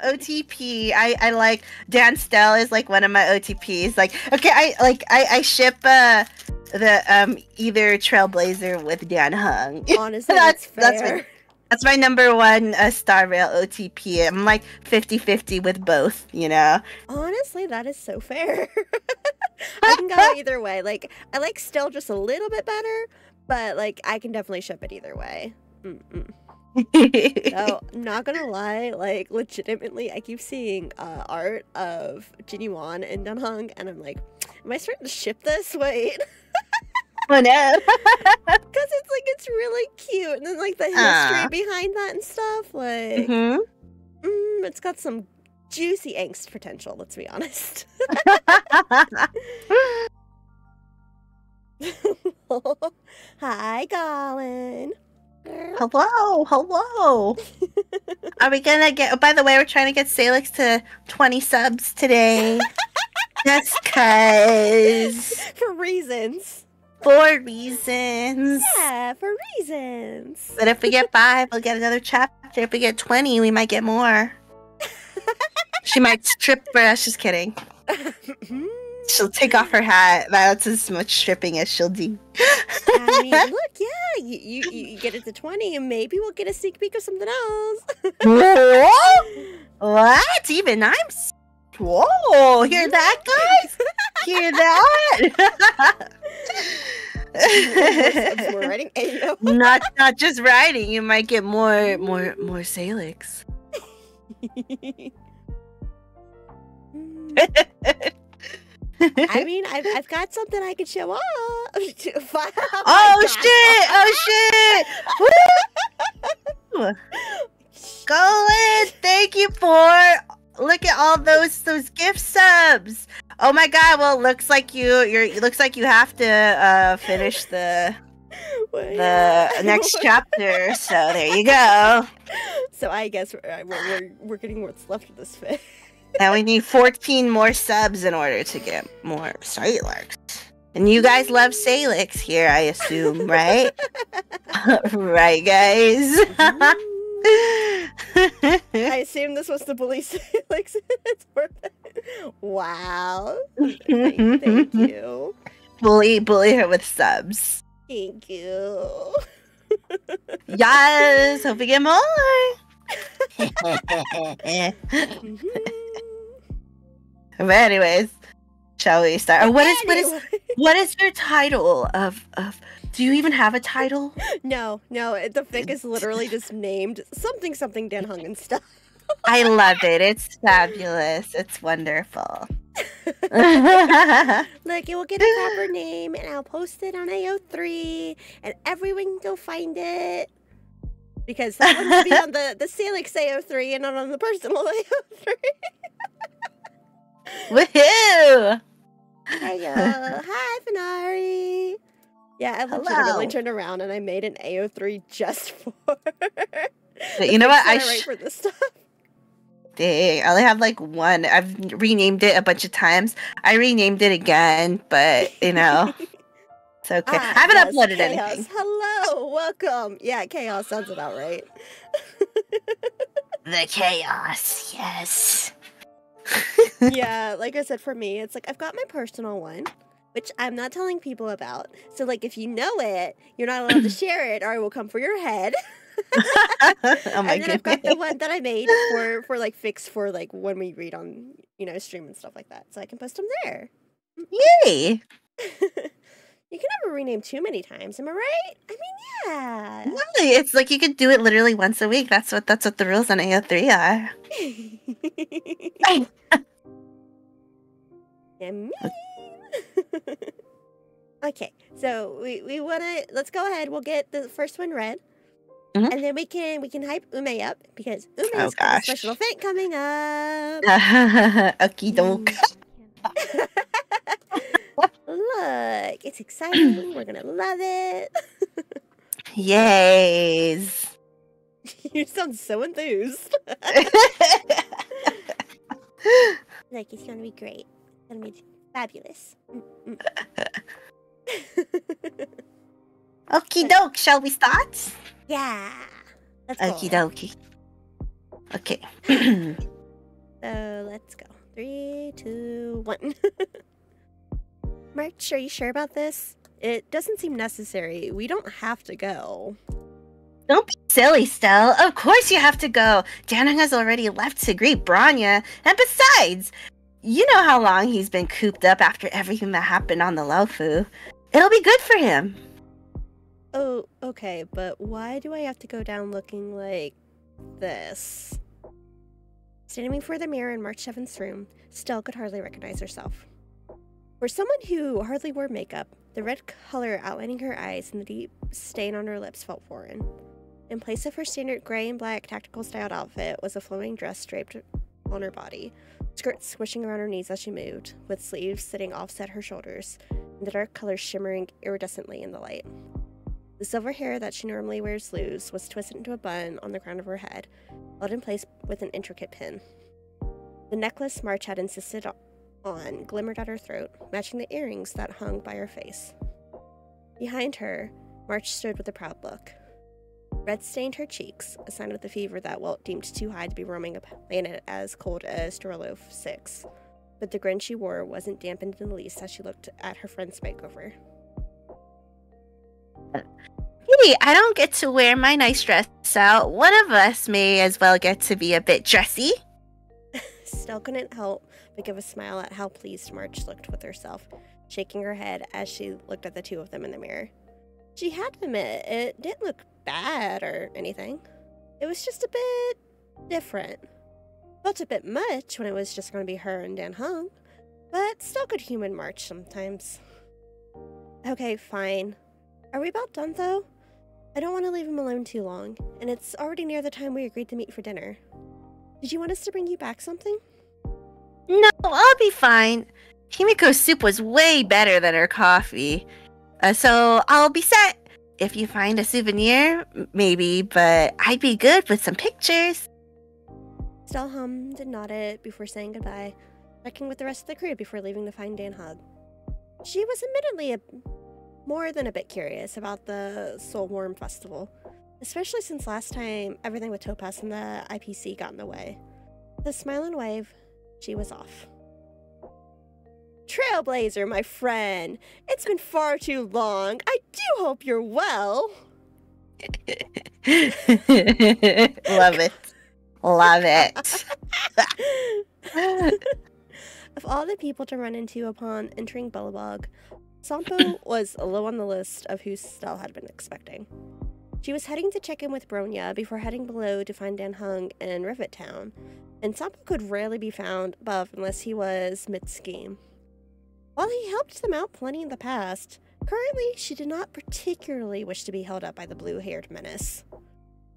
OTP. I like Dan Stelle is like one of my OTPs. Like, okay, I ship the either Trailblazer with Dan Heng. Honestly, that's my number one Star Rail OTP. I'm like 50-50 with both, you know? Honestly, that is so fair. I can go either way. Like, I like Stelle just a little bit better, but like I can definitely ship it either way. So, not gonna lie, like legitimately I keep seeing art of Ch1 and Dan Heng, and I'm like, am I starting to ship this? Wait. Oh no. Because it's really cute, and then like the history behind that and stuff, like it's got some juicy angst potential, let's be honest. Hi, Colin. Hello. Are we gonna get? Oh, by the way, we're trying to get Salix to 20 subs today. Just cause. For reasons. For reasons. Yeah, for reasons. But if we get 5, we'll get another chapter. If we get 20, we might get more. She might strip for us. Just kidding. She'll take off her hat. That's as much stripping as she'll do. I mean, look, yeah, you get it to 20, and maybe we'll get a sneak peek of something else. What? Even I'm... Whoa! Hear that, guys? Hear that? We're writing Ayo. Not just writing. You might get more Salix. I mean, I've got something I can show off. Oh shit! Woo! Colin, thank you for. Look at all those gift subs. Oh my god! Well, looks like you have to finish the next chapter. So there you go. So I guess we're getting what's left of this fic. Now we need 14 more subs in order to get more Salix. And you guys love Salix here, I assume, right? Right, guys? I assume this was the bully Salix. It's worth it. Wow. Thank you. Bully her with subs. Thank you. Yes, hope we get more. But anyways, shall we start? What is your title of? Do you even have a title? No. The fic is literally just named something Dan Heng and stuff. I love it. It's fabulous. It's wonderful. Look, it will get a proper name, and I'll post it on AO3, and everyone can go find it. Because that one will be on the Salix AO3 and not on the personal AO3. Woohoo! Hi, Finari. Yeah, I legitimately turned around and I made an AO3 just for. You know what? I write for this stuff. Dang, I only have like one. I've renamed it a bunch of times. I renamed it again, but you know, it's okay. I haven't uploaded anything. Hello, welcome. Yeah, Chaos sounds about right. The Chaos, yes. Yeah, like I said, for me, it's like I've got my personal one, which I'm not telling people about. So, like, if you know it, you're not allowed to share it, or I will come for your head. Oh my and then goodness. I've got the one that I made for like fics for like when we read on stream and stuff like that, so I can post them there. Yay! You can never rename too many times, am I right? I mean, yeah. No, it's like you could do it literally once a week. That's what the rules on AO3 are. Yeah, mean. Okay, so we let's go ahead. We'll get the first one read. Mm-hmm. And then we can hype Ume up because Ume's got a special event coming up. Okie doke. Look, it's exciting. We're gonna love it. Yays. You sound so enthused. Like, it's gonna be great. It's gonna be fabulous. Okie doke, shall we start? Yeah. Let's go. Okie dokie. Okay. So let's go. 3, 2, 1. March, are you sure about this? It doesn't seem necessary. We don't have to go. Don't be silly, Stelle. Of course you have to go. Dan Heng has already left to greet Bronya. And besides, you know how long he's been cooped up after everything that happened on the Luofu. It'll be good for him. Oh, okay, but why do I have to go down looking like this? Standing before the mirror in March 7th's room, Stelle could hardly recognize herself. For someone who hardly wore makeup, the red color outlining her eyes and the deep stain on her lips felt foreign. In place of her standard gray and black tactical styled outfit was a flowing dress draped on her body, skirts swishing around her knees as she moved, with sleeves sitting offset her shoulders, and the dark colors shimmering iridescently in the light. The silver hair that she normally wears loose was twisted into a bun on the crown of her head, held in place with an intricate pin. The necklace March had insisted on glimmered at her throat, matching the earrings that hung by her face. Behind her, March stood with a proud look. Red stained her cheeks, a sign of the fever that Walt deemed too high to be roaming a planet as cold as Dorlof 6. But the grin she wore wasn't dampened in the least as she looked at her friend's makeover. Kitty, I don't get to wear my nice dress out. One of us may as well get to be a bit dressy. Stelle couldn't help but give a smile at how pleased March looked with herself, shaking her head as she looked at the two of them in the mirror. She had to admit, it didn't look bad or anything. It was just a bit different. Felt a bit much when it was just going to be her and Dan Heng, but still could human March sometimes. Okay, fine. Are we about done, though? I don't want to leave him alone too long, and it's already near the time we agreed to meet for dinner. Did you want us to bring you back something? No, I'll be fine. Himiko's soup was way better than her coffee. So I'll be set. If you find a souvenir, maybe, but I'd be good with some pictures. Stelle hummed and nodded before saying goodbye, checking with the rest of the crew before leaving to find Dan Heng. She was admittedly more than a bit curious about the Solwarm festival, especially since last time everything with Topaz and the IPC got in the way. With a smile and wave, she was off. Trailblazer, my friend! It's been far too long. I do hope you're well. Love it. Love it. Of all the people to run into upon entering Belobog, Sampo was low on the list of who Stelle had been expecting. She was heading to check in with Bronya before heading below to find Dan Heng in Rivet Town, and Sampo could rarely be found above unless he was mid-scheme. While he helped them out plenty in the past, currently she did not particularly wish to be held up by the blue-haired menace.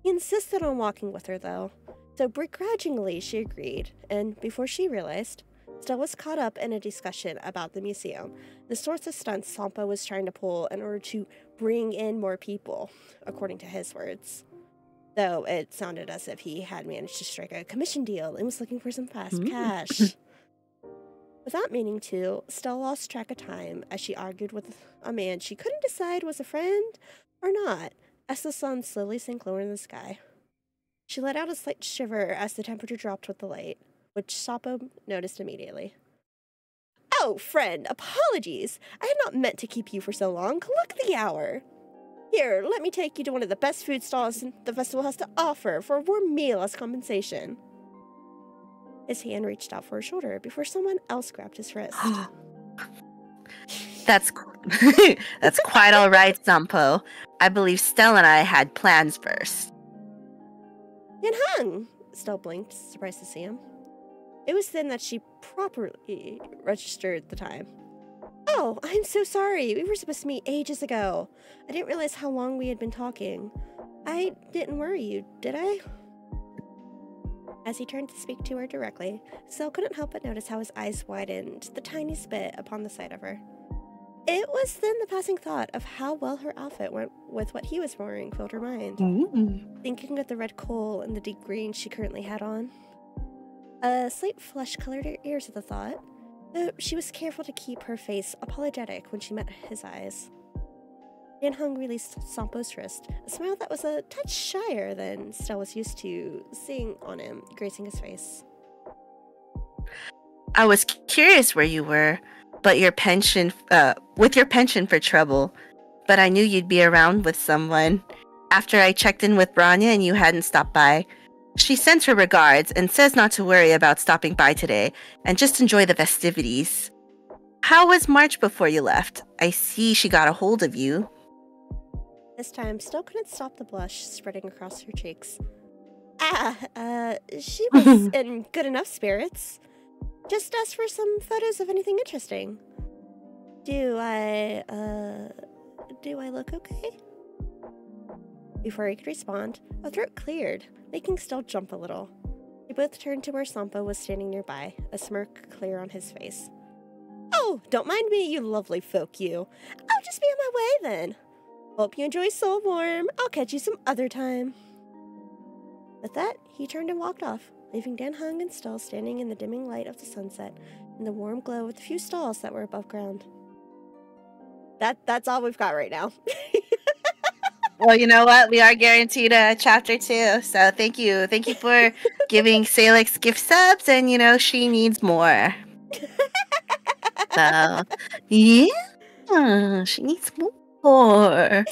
He insisted on walking with her, though, so begrudgingly she agreed, and before she realized, Stelle was caught up in a discussion about the museum, the sorts of stunts Sampo was trying to pull in order to bring in more people, according to his words. Though it sounded as if he had managed to strike a commission deal and was looking for some fast cash. Without meaning to, Stelle lost track of time as she argued with a man she couldn't decide was a friend or not, as the sun slowly sank lower in the sky. She let out a slight shiver as the temperature dropped with the light, which Sampo noticed immediately. Oh, friend, apologies! I had not meant to keep you for so long. Look at the hour! Here, let me take you to one of the best food stalls the festival has to offer for a warm meal as compensation. His hand reached out for her shoulder before someone else grabbed his wrist. That's quite all right, Sampo. I believe Stelle and I had plans first. Dan Heng! Stelle blinked, surprised to see him. It was then that she properly registered the time. Oh, I'm so sorry. We were supposed to meet ages ago. I didn't realize how long we had been talking. I didn't worry you, did I? As he turned to speak to her directly, Stelle couldn't help but notice how his eyes widened the tiniest bit upon the sight of her. It was then the passing thought of how well her outfit went with what he was wearing filled her mind. Thinking of the red coal and the deep green she currently had on. A slight flush colored her ears at the thought, though she was careful to keep her face apologetic when she met his eyes. Dan Heng released Sampo's wrist, a smile that was a touch shyer than Stelle was used to seeing on him, gracing his face. I was curious where you were, but with your penchant for trouble. But I knew you'd be around with someone. After I checked in with Bronya and you hadn't stopped by. She sends her regards and says not to worry about stopping by today and just enjoy the festivities. How was March before you left? I see she got a hold of you. This time, Stelle couldn't stop the blush spreading across her cheeks. She was in good enough spirits. Just asked for some photos of anything interesting. Do I look okay? Before he could respond, a throat cleared, making Stelle jump a little. They both turned to where Sampo was standing nearby, a smirk clear on his face. Oh, don't mind me, you lovely folk, you. I'll just be on my way then. Hope you enjoy Solwarm. I'll catch you some other time. With that, he turned and walked off, leaving Dan Heng and Stelle standing in the dimming light of the sunset in the warm glow with the few stalls that were above ground. That's all we've got right now. Well, you know what? We are guaranteed a chapter 2. So thank you. Thank you for giving Salix gift subs, and she needs more. So yeah, she needs more.